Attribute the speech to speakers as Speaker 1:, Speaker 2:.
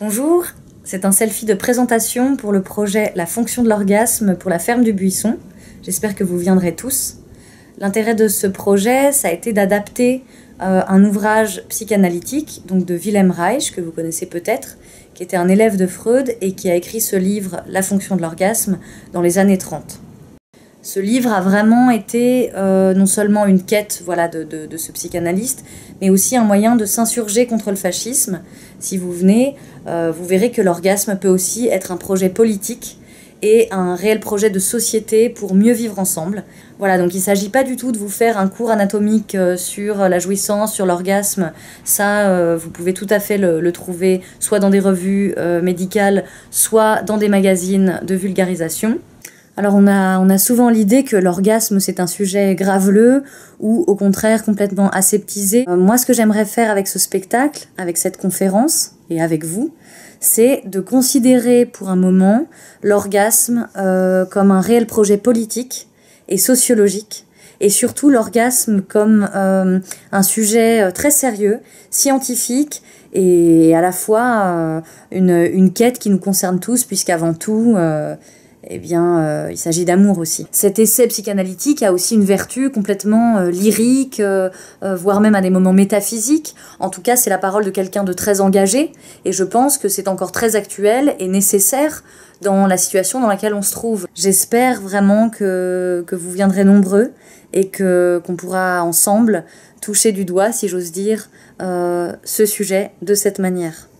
Speaker 1: Bonjour, c'est un selfie de présentation pour le projet La fonction de l'orgasme pour la ferme du Buisson. J'espère que vous viendrez tous. L'intérêt de ce projet, ça a été d'adapter un ouvrage psychanalytique, donc de Wilhelm Reich, que vous connaissez peut-être, qui était un élève de Freud et qui a écrit ce livre La fonction de l'orgasme dans les années 30. Ce livre a vraiment été non seulement une quête de ce psychanalyste, mais aussi un moyen de s'insurger contre le fascisme. Si vous venez, vous verrez que l'orgasme peut aussi être un projet politique et un réel projet de société pour mieux vivre ensemble. Voilà, donc il ne s'agit pas du tout de vous faire un cours anatomique sur la jouissance, sur l'orgasme. Ça, vous pouvez tout à fait le trouver soit dans des revues médicales, soit dans des magazines de vulgarisation. Alors on a souvent l'idée que l'orgasme c'est un sujet graveleux ou au contraire complètement aseptisé. Moi ce que j'aimerais faire avec ce spectacle, avec cette conférence et avec vous, c'est de considérer pour un moment l'orgasme comme un réel projet politique et sociologique et surtout l'orgasme comme un sujet très sérieux, scientifique et à la fois une quête qui nous concerne tous puisqu'avant tout il s'agit d'amour aussi. Cet essai psychanalytique a aussi une vertu complètement lyrique, voire même à des moments métaphysiques. En tout cas, c'est la parole de quelqu'un de très engagé, et je pense que c'est encore très actuel et nécessaire dans la situation dans laquelle on se trouve. J'espère vraiment que vous viendrez nombreux et qu'on pourra ensemble toucher du doigt, si j'ose dire, ce sujet de cette manière.